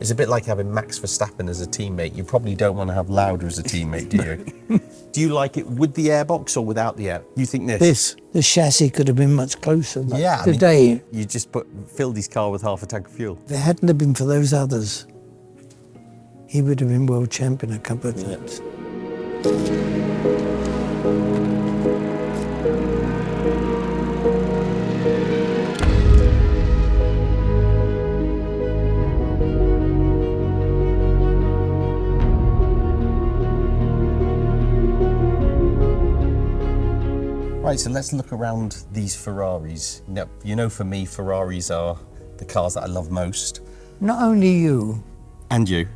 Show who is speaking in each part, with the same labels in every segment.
Speaker 1: It's a bit like having Max Verstappen as a teammate. You probably don't want to have Lauda as a teammate, do you? Do you like it with the airbox or without the air? You think this?
Speaker 2: The chassis could have been much closer. Like
Speaker 1: Yeah.
Speaker 2: today,
Speaker 1: you just filled his car with half a tank of fuel.
Speaker 2: if it hadn't have been for those others, he would have been world champion a couple of times.
Speaker 1: Right, so let's look around these Ferraris. Now, you know, for me, Ferraris are the cars that I love most.
Speaker 2: Not only you,
Speaker 1: And you.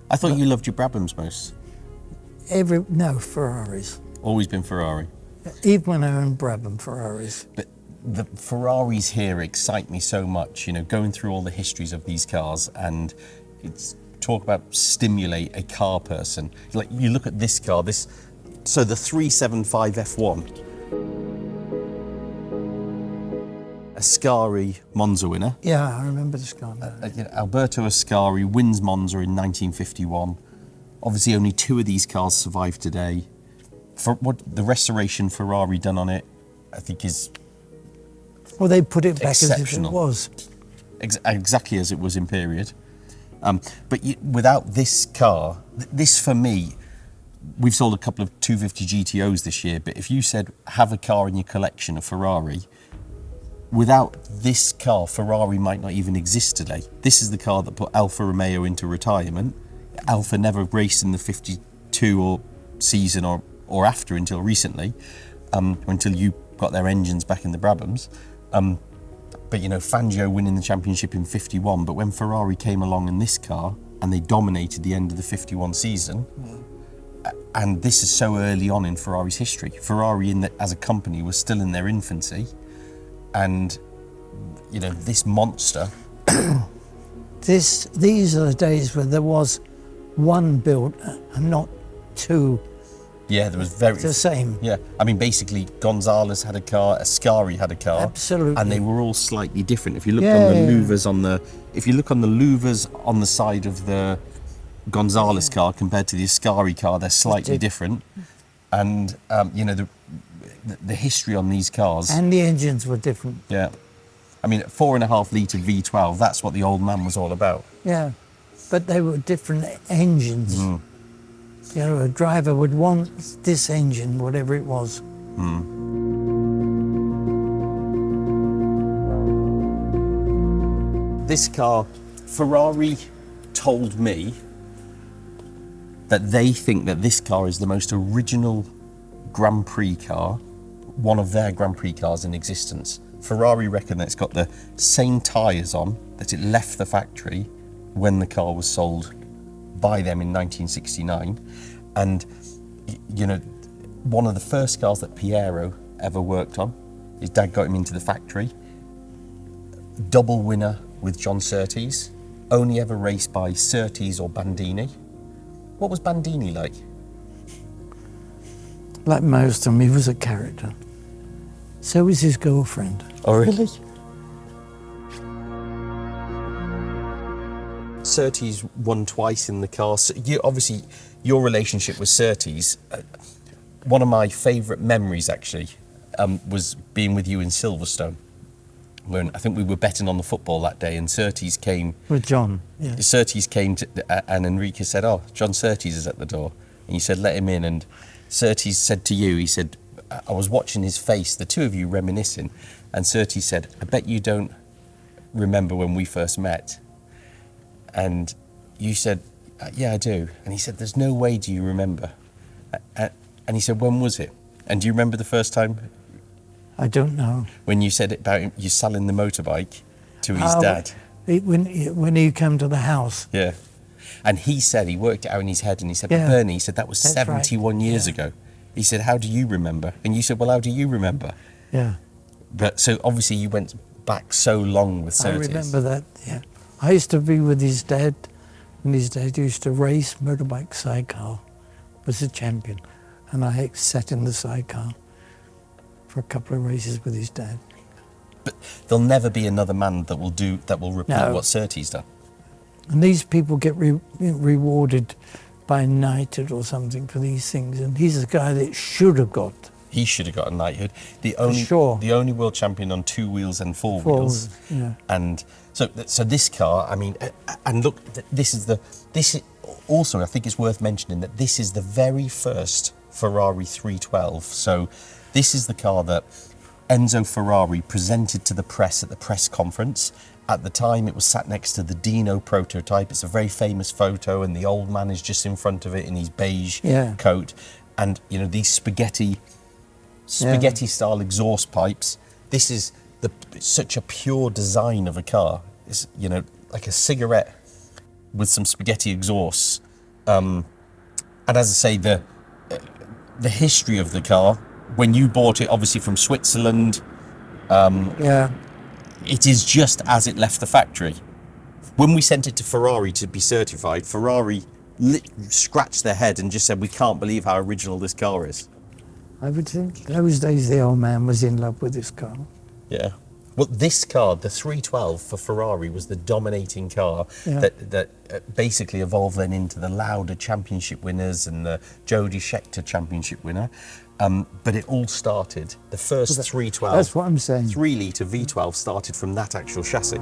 Speaker 1: I thought you loved your Brabhams most.
Speaker 2: no, Ferraris.
Speaker 1: Always been Ferrari.
Speaker 2: Even when I owned Brabham Ferraris.
Speaker 1: But the Ferraris here excite me so much, you know, going through all the histories of these cars, and it's talk about stimulate a car person. Like, you look at this car, so the 375 F1, Ascari Monza winner.
Speaker 2: Yeah, I remember this car.
Speaker 1: Alberto Ascari wins Monza in 1951. Obviously, only 2 of these cars survive today. For what the restoration Ferrari done on it, I think is
Speaker 2: Well, they put it back as if it
Speaker 1: exceptional.
Speaker 2: was.
Speaker 1: Exactly as it was in period. But without this car, this for me, we've sold a couple of 250 GTOs this year, but if you said have a car in your collection, a Ferrari, without this car, Ferrari might not even exist today. This is the car that put Alfa Romeo into retirement. Alfa never raced in the 52 season or after until recently, until you got their engines back in the Brabhams. But you know, Fangio winning the championship in 51, but when Ferrari came along in this car and they dominated the end of the 51 season, and this is so early on in Ferrari's history. Ferrari as a company was still in their infancy, and you know, this monster.
Speaker 2: These are the days where there was one built and not 2.
Speaker 1: Yeah, there was very...
Speaker 2: The same.
Speaker 1: Yeah, I mean, basically, Gonzalez had a car, Ascari had a car.
Speaker 2: Absolutely.
Speaker 1: And they were all slightly different. If you looked on the louvers if you look on the louvers on the side of the Gonzalez car compared to the Ascari car, they're slightly different. And, you know, the history on these cars...
Speaker 2: And the engines were different.
Speaker 1: Yeah. I mean, 4.5 litre V12, that's what the old man was all about.
Speaker 2: Yeah, but they were different engines.
Speaker 1: Mm.
Speaker 2: You know, a driver would want this engine, whatever it was.
Speaker 1: This car, Ferrari told me that they think that this car is the most original Grand Prix car, one of their Grand Prix cars in existence. Ferrari reckon that it's got the same tyres on that it left the factory when the car was sold by them in 1969. And, you know, one of the first cars that Piero ever worked on, his dad got him into the factory. Double winner with John Surtees, only ever raced by Surtees or Bandini. What was Bandini like?
Speaker 2: Like most of them, he was a character. So was his girlfriend.
Speaker 1: Oh, really? Surtees won twice in the car. So obviously, your relationship with Surtees, one of my favourite memories, actually, was being with you in Silverstone. When I think we were betting on the football that day, and Surtees came...
Speaker 2: With John, yeah.
Speaker 1: Surtees came, and Enrique said, "Oh, John Surtees is at the door." And you said, "Let him in." And Surtees said to you, he said, I was watching his face, the two of you reminiscing, and Surtees said, "I bet you don't remember when we first met." And you said, "Yeah, I do." And he said, "There's no way do you remember." And he said, "When was it? And do you remember the first time?"
Speaker 2: I don't know.
Speaker 1: When you said it about you selling the motorbike to his dad.
Speaker 2: When he came to the house.
Speaker 1: Yeah. And he said, he worked it out in his head, and he said,
Speaker 2: Yeah.
Speaker 1: "Bernie," he said, "that was
Speaker 2: That's
Speaker 1: 71
Speaker 2: right.
Speaker 1: years
Speaker 2: Yeah.
Speaker 1: ago." He said, "How do you remember?" And you said, "Well, how do you remember?"
Speaker 2: Yeah.
Speaker 1: But so obviously you went back so long with Surtees.
Speaker 2: I remember that, yeah. I used to be with his dad, and his dad used to race motorbike sidecar, was a champion. And I sat in the sidecar for a couple of races with his dad.
Speaker 1: But there'll never be another man that will repeat
Speaker 2: No.
Speaker 1: what Surtees done.
Speaker 2: And these people get rewarded by knighthood or something for these things, and he's the guy that should have got.
Speaker 1: He should have got a knighthood. The only world champion on 2 wheels and 4 wheels.
Speaker 2: Yeah.
Speaker 1: And so this car, I mean, and look, this is also, I think it's worth mentioning that this is the very first Ferrari 312. So this is the car that Enzo Ferrari presented to the press at the press conference. At the time, it was sat next to the Dino Prototype. It's a very famous photo, and the old man is just in front of it in his beige coat. And, you know, these spaghetti-style exhaust pipes. This is such a pure design of a car. It's, you know, like a cigarette with some spaghetti exhausts. And as I say, the history of the car, when you bought it, obviously from Switzerland, it is just as it left the factory. When we sent it to Ferrari to be certified, Ferrari scratched their head and just said, we can't believe how original this car is.
Speaker 2: I would think those days the old man was in love with this car.
Speaker 1: Yeah. Well, this car, the 312 for Ferrari, was the dominating car that basically evolved then into the Lauda championship winners and the Jody Scheckter championship winner. But it all started, the first 312.
Speaker 2: That's what I'm saying.
Speaker 1: 3-litre V12 started from that actual chassis.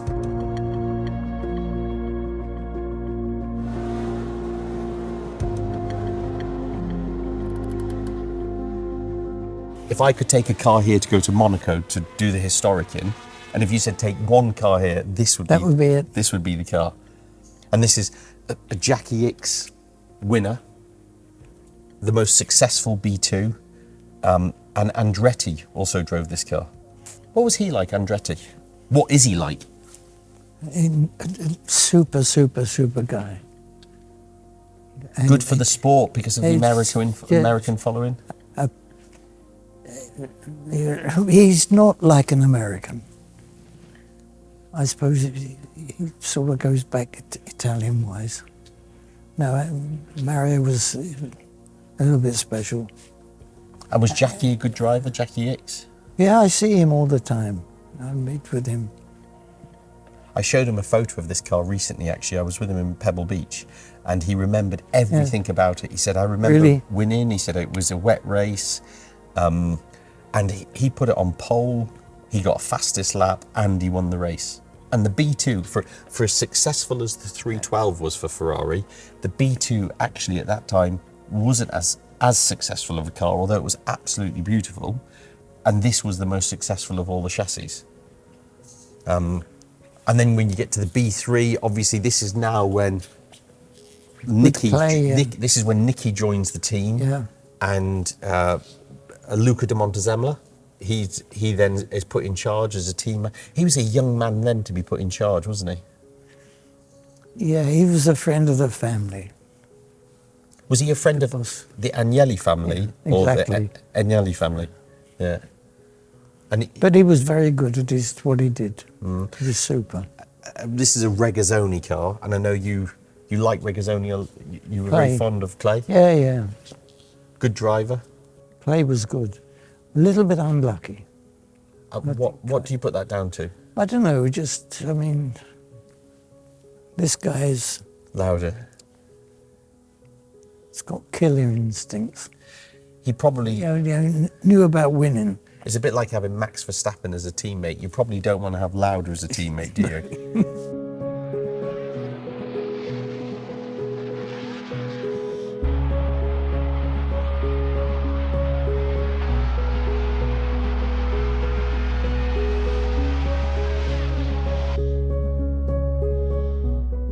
Speaker 1: If I could take a car here to go to Monaco to do the historic in, and if you said take one car here, this would be it. This would be the car. And this is a Jacky Ickx winner, the most successful B2, and Andretti also drove this car. What was he like, Andretti? What is he like?
Speaker 2: A super guy. And
Speaker 1: good for the sport because of the American following?
Speaker 2: He's not like an American. I suppose he sort of goes back Italian-wise. No, Mario was a little bit special.
Speaker 1: And was Jacky a good driver, Jacky Ickx?
Speaker 2: Yeah, I see him all the time. I meet with him.
Speaker 1: I showed him a photo of this car recently, actually. I was with him in Pebble Beach, and he remembered everything about it. He said, I remember winning. He said it was a wet race. And he put it on pole. He got fastest lap, and he won the race. And the B2, for as successful as the 312 was for Ferrari, the B2 actually at that time wasn't as successful of a car, although it was absolutely beautiful. And this was the most successful of all the chassis. And then when you get to the B3, obviously this is now when this is when Niki joins the team.
Speaker 2: Yeah.
Speaker 1: And Luca de Montezemolo, he then is put in charge as a team. He was a young man then to be put in charge, wasn't he?
Speaker 2: Yeah, he was a friend of the family.
Speaker 1: Was he a friend of the Agnelli family?
Speaker 2: Yeah, exactly.
Speaker 1: Or the Agnelli family? Yeah.
Speaker 2: But he was very good at what he did. He was super.
Speaker 1: This is a Regazzoni car, and I know you like Regazzoni. You were very fond of Clay.
Speaker 2: Yeah.
Speaker 1: Good driver.
Speaker 2: Clay was good. A little bit unlucky.
Speaker 1: What do you put that down to?
Speaker 2: I don't know. I mean, this guy's
Speaker 1: Lauda.
Speaker 2: He's got killer instincts.
Speaker 1: He probably
Speaker 2: knew about winning.
Speaker 1: It's a bit like having Max Verstappen as a teammate. You probably don't want to have Lauda as a teammate, do you?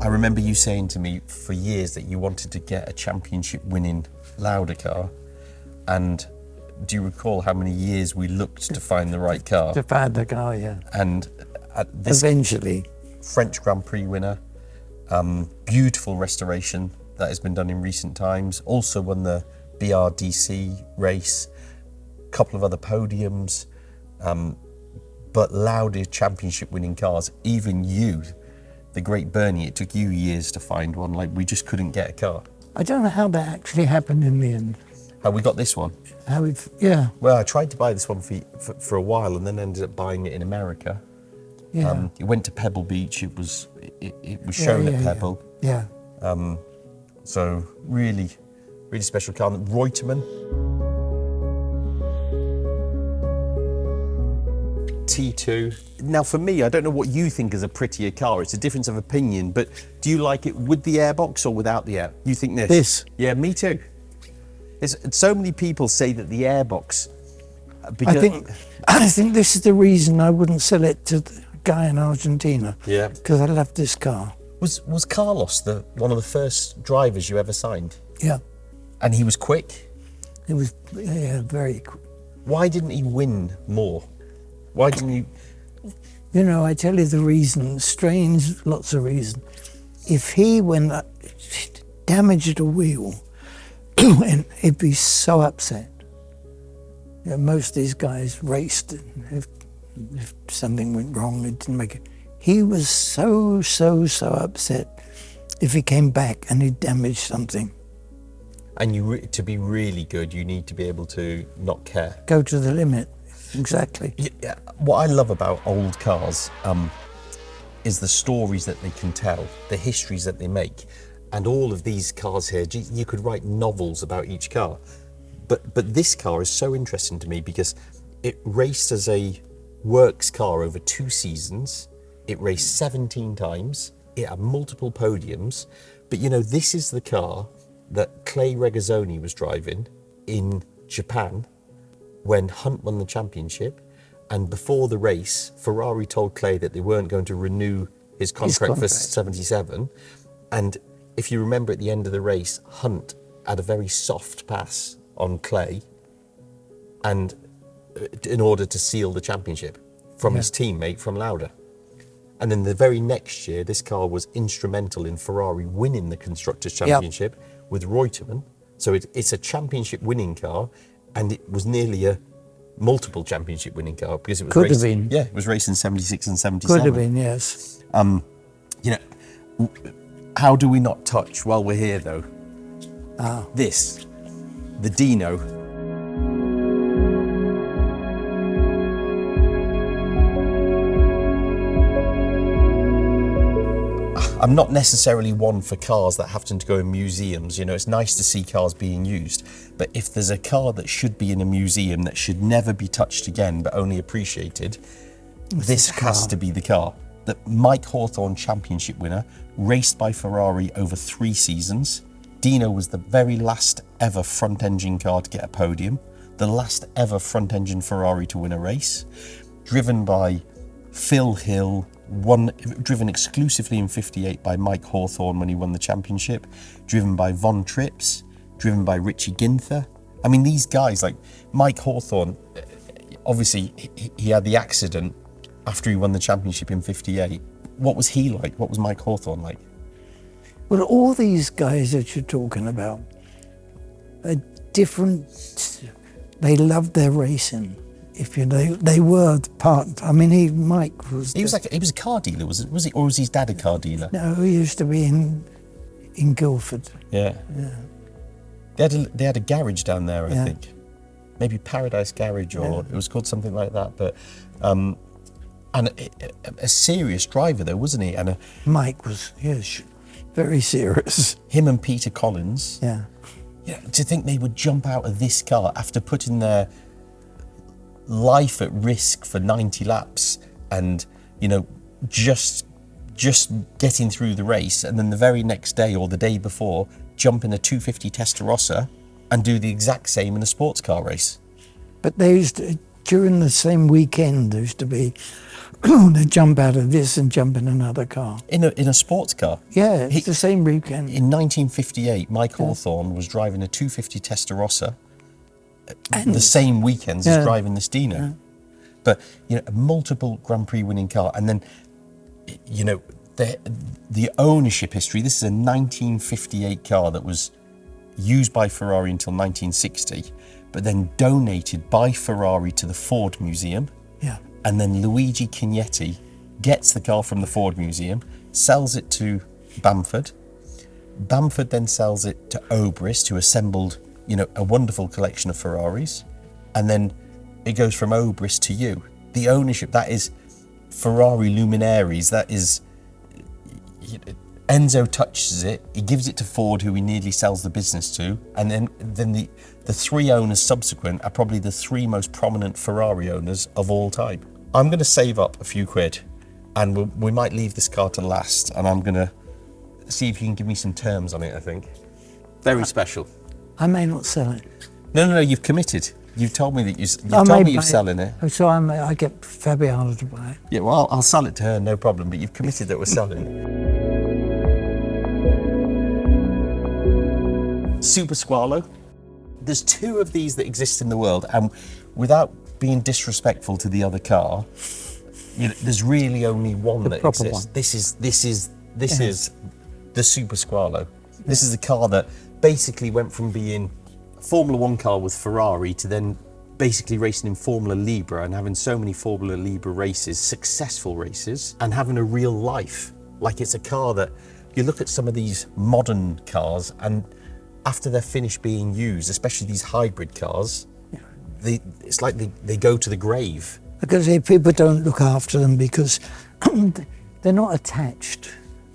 Speaker 1: I remember you saying to me for years that you wanted to get a championship-winning Lauda car, and do you recall how many years we looked to find the right car?
Speaker 2: To find the car, yeah.
Speaker 1: And this
Speaker 2: eventually,
Speaker 1: French Grand Prix winner, beautiful restoration that has been done in recent times. Also won the BRDC race, couple of other podiums, but Lauda championship-winning cars. Even you, the great Bernie, it took you years to find one. Like, we just couldn't get a car.
Speaker 2: I don't know how that actually happened in the end.
Speaker 1: How we got this one?
Speaker 2: Yeah.
Speaker 1: Well, I tried to buy this one for a while and then ended up buying it in America.
Speaker 2: Yeah.
Speaker 1: It went to Pebble Beach. It was shown at Pebble.
Speaker 2: Yeah.
Speaker 1: So really, really special car. Reutemann. T2. Now for me, I don't know what you think is a prettier car. It's a difference of opinion, but do you like it with the airbox or without the air? You think this?
Speaker 2: This.
Speaker 1: Yeah, me too. So many people say that the airbox. Because
Speaker 2: I think this is the reason I wouldn't sell it to the guy in Argentina.
Speaker 1: Yeah.
Speaker 2: Because I love this car.
Speaker 1: Was Carlos one of the first drivers you ever signed?
Speaker 2: Yeah.
Speaker 1: And he was quick?
Speaker 2: It was very quick.
Speaker 1: Why didn't he win more? Why didn't he?
Speaker 2: You know, I tell you the reason, strange, lots of reasons. If he damaged a wheel, and he'd be so upset. You know, most of these guys raced, if something went wrong, it didn't make it. He was so upset if he came back and he damaged something.
Speaker 1: And to be really good, you need to be able to not care.
Speaker 2: Go to the limit, exactly.
Speaker 1: Yeah, what I love about old cars is the stories that they can tell, the histories that they make. And all of these cars here, you could write novels about each car. But this car is so interesting to me because it raced as a works car over 2 seasons. It raced 17 times. It had multiple podiums. But you know, this is the car that Clay Regazzoni was driving in Japan when Hunt won the championship. And before the race, Ferrari told Clay that they weren't going to renew his contract for 77. And if you remember at the end of the race, Hunt had a very soft pass on Clay and in order to seal the championship from his teammate from Lauda. And then the very next year, this car was instrumental in Ferrari winning the Constructors' Championship with Reutemann. So it's a championship winning car, and it was nearly a multiple championship winning car because it was
Speaker 2: Could have been.
Speaker 1: Yeah, it was racing 76 and 77.
Speaker 2: Could have been, yes.
Speaker 1: You know, how do we not touch while we're here though? This, the Dino. I'm not necessarily one for cars that have to go in museums. You know, it's nice to see cars being used, but if there's a car that should be in a museum that should never be touched again but only appreciated, this has to be the car. The Mike Hawthorn championship winner, raced by Ferrari over 3 seasons. Dino was the very last ever front engine car to get a podium, the last ever front engine Ferrari to win a race, driven by Phil Hill, driven exclusively in '58 by Mike Hawthorn when he won the championship, driven by Von Trips, driven by Richie Ginther. I mean, these guys, like Mike Hawthorn, obviously he had the accident after he won the championship in '58. What was he like? What was Mike Hawthorn like?
Speaker 2: Well, all these guys that you're talking about are different. They loved their racing. If you know, they were part. I mean, Mike was.
Speaker 1: He was a car dealer, was he? Or was his dad a car dealer?
Speaker 2: No, he used to be in Guildford.
Speaker 1: Yeah. They had a garage down there, I think. Maybe Paradise Garage, or it was called something like that. But and a serious driver though, wasn't he? And
Speaker 2: Mike was very serious.
Speaker 1: Him and Peter Collins.
Speaker 2: Yeah.
Speaker 1: Yeah. To think they would jump out of this car after putting their life at risk for 90 laps and, you know, just getting through the race, and then the very next day or the day before jump in a 250 Testarossa and do the exact same in a sports car race.
Speaker 2: But they used to, during the same weekend, there used to be they jump out of this and jump in another car. In
Speaker 1: a sports car?
Speaker 2: Yeah, it's the same weekend.
Speaker 1: In 1958, Mike Hawthorn was driving a 250 Testarossa the same weekends as driving this Dino. Yeah. But, you know, a multiple Grand Prix winning car. And then, you know, the ownership history, this is a 1958 car that was used by Ferrari until 1960, but then donated by Ferrari to the Ford Museum.
Speaker 2: Yeah.
Speaker 1: And then Luigi Cagnetti gets the car from the Ford Museum, sells it to Bamford. Bamford then sells it to Obrist, who assembled, you know, a wonderful collection of Ferraris. And then it goes from Obrist to you. The ownership, that is Ferrari luminaries. That is, Enzo touches it, he gives it to Ford, who he nearly sells the business to, and then the three owners subsequent are probably the three most prominent Ferrari owners of all time. I'm going to save up a few quid, and we might leave this car to last, and I'm going to see if you can give me some terms on it, I think. Very special.
Speaker 2: I may not sell it.
Speaker 1: No, you've committed. You've told me that you're selling it.
Speaker 2: So I get Fabiana to buy it.
Speaker 1: Yeah, well, I'll sell it to her, no problem, but you've committed that we're selling it. Super Squalo. There's two of these that exist in the world, and without being disrespectful to the other car, there's really only one that exists. One. This is the Super Squalo. This is a car that basically went from being a Formula 1 car with Ferrari to then basically racing in Formula Libre and having so many Formula Libre races, successful races, and having a real life. Like, it's a car that you look at some of these modern cars, and after they're finished being used, especially these hybrid cars, it's like they go to the grave.
Speaker 2: Because people don't look after them because they're not attached.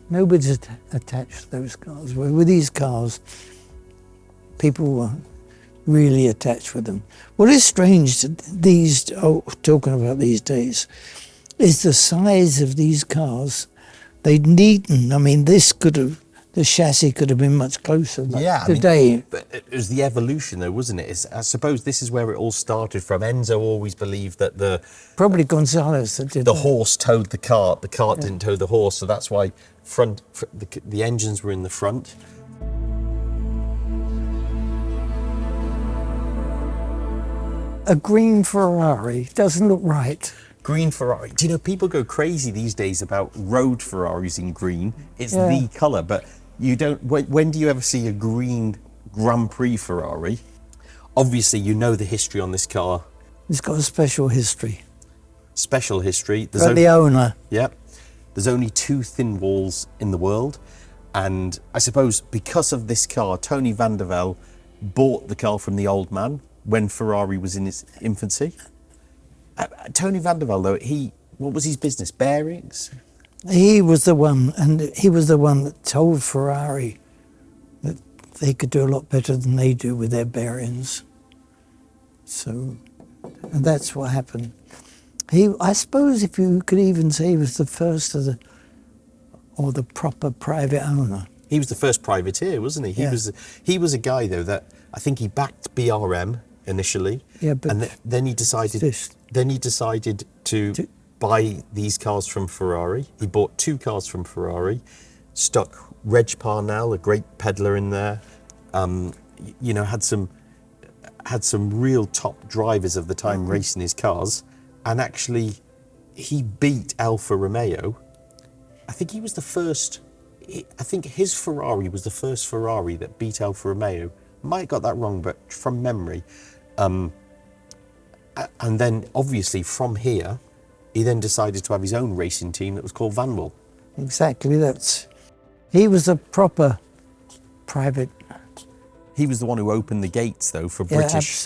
Speaker 2: Nobody's attached to those cars. With these cars, people were really attached with them. What is strange talking about these days, is the size of these cars. They neaten. I mean, the chassis could have been much closer. Today.
Speaker 1: But it was the evolution, though, wasn't it? I suppose this is where it all started from. Enzo always believed that
Speaker 2: probably Gonzalez that did
Speaker 1: the horse towed the cart didn't tow the horse, so that's why the engines were in the front.
Speaker 2: A green Ferrari doesn't look right.
Speaker 1: Green Ferrari. Do you know, people go crazy these days about road Ferraris in green. It's the colour, but you don't. When do you ever see a green Grand Prix Ferrari? Obviously, you know the history on this car.
Speaker 2: It's got a special history.
Speaker 1: Special history.
Speaker 2: But the owner.
Speaker 1: Yep. There's only two thin walls in the world, and I suppose because of this car, Tony van der Velde bought the car from the old man when Ferrari was in its infancy. Tony van der Velde, though, what was his business? Bearings?
Speaker 2: He was the one, and he was the one that told Ferrari that they could do a lot better than they do with their bearings. So, and that's what happened. I suppose if you could even say he was the first of the proper private owner.
Speaker 1: He was the first privateer, wasn't he? He was a guy, though, that I think he backed BRM initially, and then he decided to buy these cars from Ferrari. He bought two cars from Ferrari, stuck Reg Parnell, a great peddler, in there. Had some real top drivers of the time racing his cars, and actually he beat Alfa Romeo. I think he was the first. I think his Ferrari was the first Ferrari that beat Alfa Romeo. Might have got that wrong, but from memory. And then, obviously, from here, he then decided to have his own racing team that was called Vanwell.
Speaker 2: Exactly, he was a proper private.
Speaker 1: He was the one who opened the gates, though, for British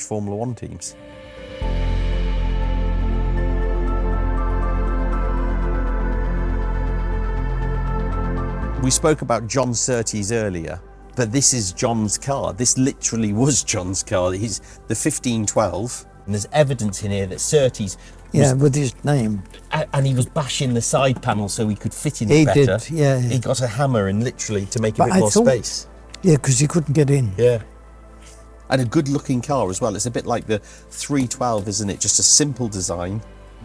Speaker 1: Formula 1 teams. We spoke about John Surtees earlier, but this is John's car. This literally was John's car. He's the 1512, and there's evidence in here that Surtees
Speaker 2: with his name.
Speaker 1: And he was bashing the side panel so he could fit in it better. He got a hammer and literally to make a bit more space.
Speaker 2: Yeah, because he couldn't get in.
Speaker 1: Yeah. And a good-looking car as well. It's a bit like the 312, isn't it? Just a simple design,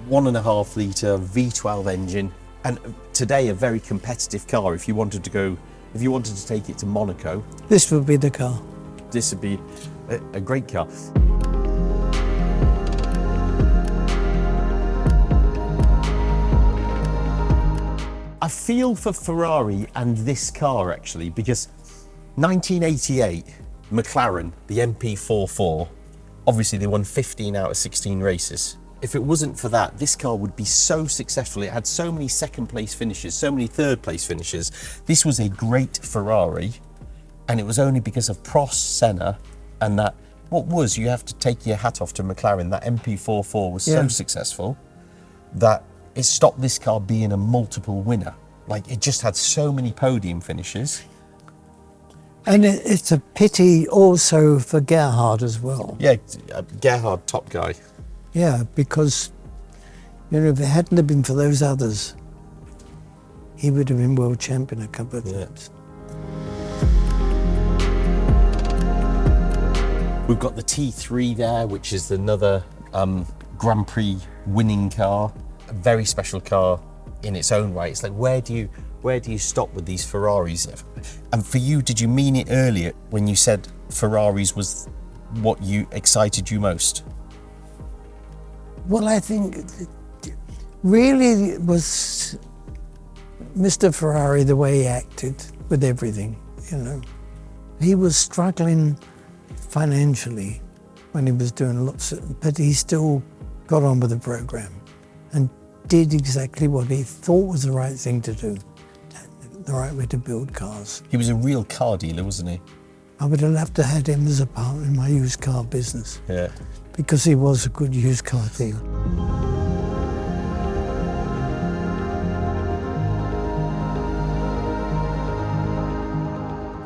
Speaker 1: 1.5 litre V12 engine. And today, a very competitive car. If you wanted to take it to Monaco,
Speaker 2: this would be the car.
Speaker 1: This would be a great car. I feel for Ferrari and this car, actually, because 1988, McLaren, the MP44, obviously they won 15 out of 16 races. If it wasn't for that, this car would be so successful. It had so many second-place finishes, so many third-place finishes. This was a great Ferrari, and it was only because of Prost, Senna, and that, you have to take your hat off to McLaren, that MP44 was so successful that it stopped this car being a multiple winner. Like, it just had so many podium finishes.
Speaker 2: And it's a pity also for Gerhard as well.
Speaker 1: Yeah, Gerhard, top guy.
Speaker 2: Yeah, because, you know, if it hadn't have been for those others, he would have been world champion a couple of times.
Speaker 1: We've got the T3 there, which is another Grand Prix winning car. A very special car in its own right. It's like, where do you stop with these Ferraris? And for you, did you mean it earlier when you said Ferraris was what excited you most?
Speaker 2: Well, I think really it was Mr. Ferrari, the way he acted with everything, you know. He was struggling financially when he was doing but he still got on with the program and did exactly what he thought was the right thing to do, the right way to build cars.
Speaker 1: He was a real car dealer, wasn't he?
Speaker 2: I would have loved to have had him as a partner in my used car business.
Speaker 1: Yeah.
Speaker 2: Because he was a good used car dealer.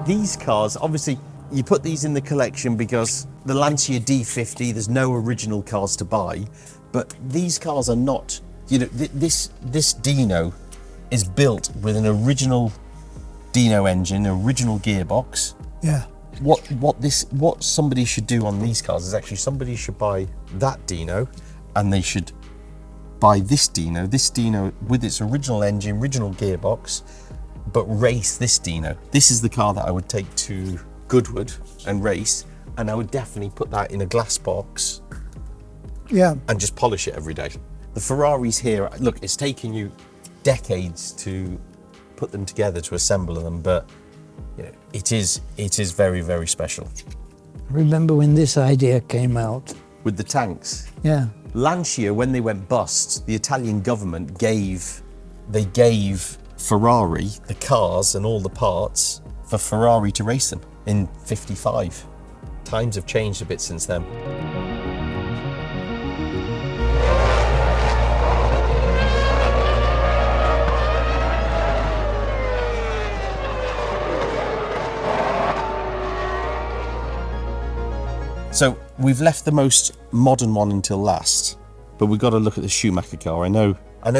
Speaker 1: These cars, obviously, you put these in the collection because the Lancia D50, there's no original cars to buy, but these cars are not, you know, this Dino is built with an original Dino engine, original gearbox.
Speaker 2: Yeah.
Speaker 1: What somebody should do on these cars is actually somebody should buy that Dino, and they should buy this Dino with its original engine, original gearbox, but race this Dino. This is the car that I would take to Goodwood and race, and I would definitely put that in a glass box.
Speaker 2: Yeah.
Speaker 1: And just polish it every day. The Ferraris here, look, it's taken you decades to put them together, to assemble them, but you know, it is very, very special.
Speaker 2: Remember when this idea came out?
Speaker 1: With the tanks.
Speaker 2: Yeah.
Speaker 1: Lancia, when they went bust, the Italian government gave Ferrari the cars and all the parts for Ferrari to race them in '55. Times have changed a bit since then. So we've left the most modern one until last, but we've got to look at the Schumacher car. I know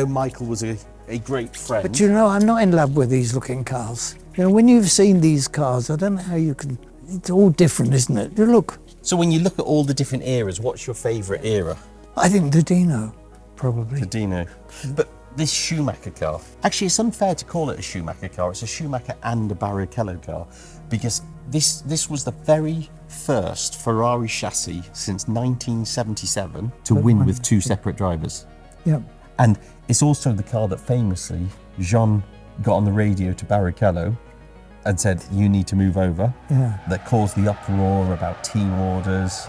Speaker 1: Michael was a great friend.
Speaker 2: But you know, I'm not in love with these looking cars. You know, when you've seen these cars, I don't know how you can, it's all different, isn't it? You look.
Speaker 1: So when you look at all the different eras, what's your favourite era?
Speaker 2: I think the Dino, probably.
Speaker 1: The Dino. But this Schumacher car, actually it's unfair to call it a Schumacher car. It's a Schumacher and a Barrichello car, because this was the very first Ferrari chassis since 1977 to win with two separate drivers.
Speaker 2: Yeah.
Speaker 1: And it's also the car that famously Jean got on the radio to Barrichello and said, "You need to move over."
Speaker 2: Yeah.
Speaker 1: That caused the uproar about team orders.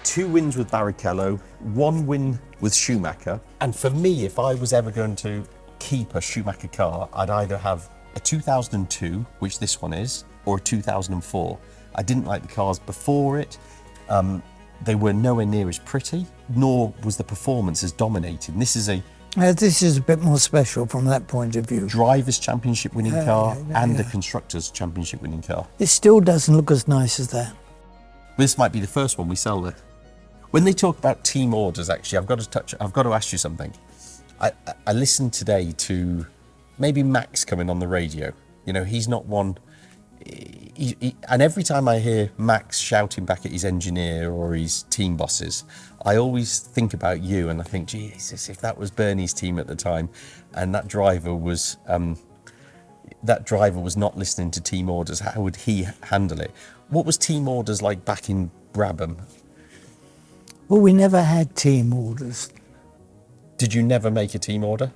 Speaker 1: Two wins with Barrichello, one win with Schumacher. And for me, if I was ever going to keep a Schumacher car, I'd either have a 2002, which this one is, or a 2004. I didn't like the cars before it. They were nowhere near as pretty, nor was the performance as dominating. This is a
Speaker 2: bit more special from that point of view.
Speaker 1: Drivers' Championship winning car and a Constructors' Championship winning car.
Speaker 2: It still doesn't look as nice as that.
Speaker 1: This might be the first one we sell there. When they talk about team orders, actually, I've got to ask you something. I listened today to maybe Max coming on the radio. You know, he's not one. And every time I hear Max shouting back at his engineer or his team bosses, I always think about you, and I think, Jesus, if that was Bernie's team at the time, and that driver was not listening to team orders, how would he handle it? What was team orders like back in Brabham?
Speaker 2: Well, we never had team orders.
Speaker 1: Did you never make a team order?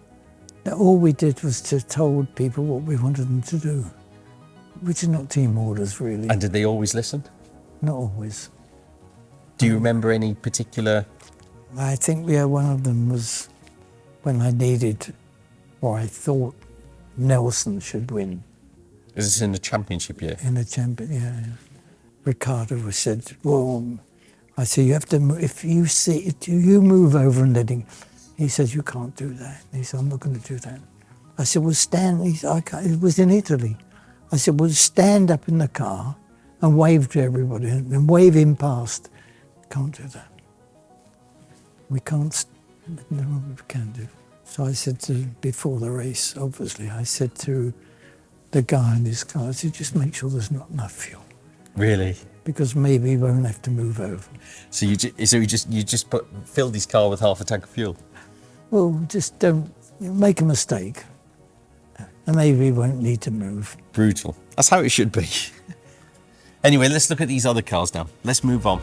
Speaker 2: All we did was to told people what we wanted them to do, which are not team orders, really.
Speaker 1: And did they always listen?
Speaker 2: Not always.
Speaker 1: Do you remember any particular?
Speaker 2: I think one of them was when I needed, or I thought Nelson should win
Speaker 1: Is this in the championship year?
Speaker 2: in the champion. Yeah. Ricardo said, well, I said, you have to, if you see, you move over and let him. He says, you can't do that. He said, I'm not going to do that. I said, well, stand, it was in Italy. I said, well, stand up in the car and wave to everybody and wave him past. Can't do that. We can't, no, we can't do. So I said before the race, obviously, I said to the guy in his car, I said, just make sure there's not enough fuel.
Speaker 1: Really?
Speaker 2: Because maybe he won't have to move over.
Speaker 1: So you just filled his car with half a tank of fuel?
Speaker 2: Well, just don't make a mistake, and maybe he won't need to move.
Speaker 1: Brutal. That's how it should be. Anyway, let's look at these other cars now. Let's move on.